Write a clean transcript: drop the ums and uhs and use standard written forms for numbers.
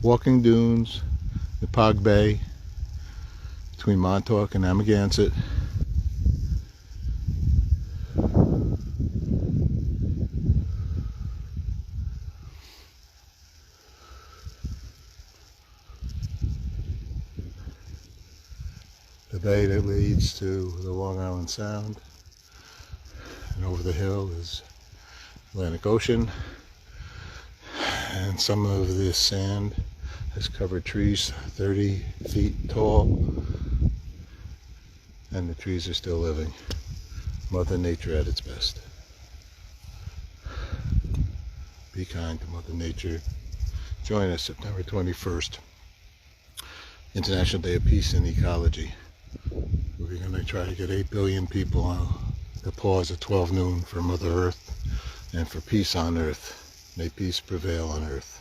walking dunes, the Pog Bay, between Montauk and Amagansett. The bay that leads to the Long Island Sound, and over the hill is Atlantic Ocean, and some of this sand has covered trees 30 feet tall, and the trees are still living. Mother Nature at its best. Be kind to Mother Nature. Join us September 21st, International Day of Peace and Ecology. We're going to try to get 8 billion people to pause at 12 noon for Mother Earth and for peace on Earth. May peace prevail on Earth.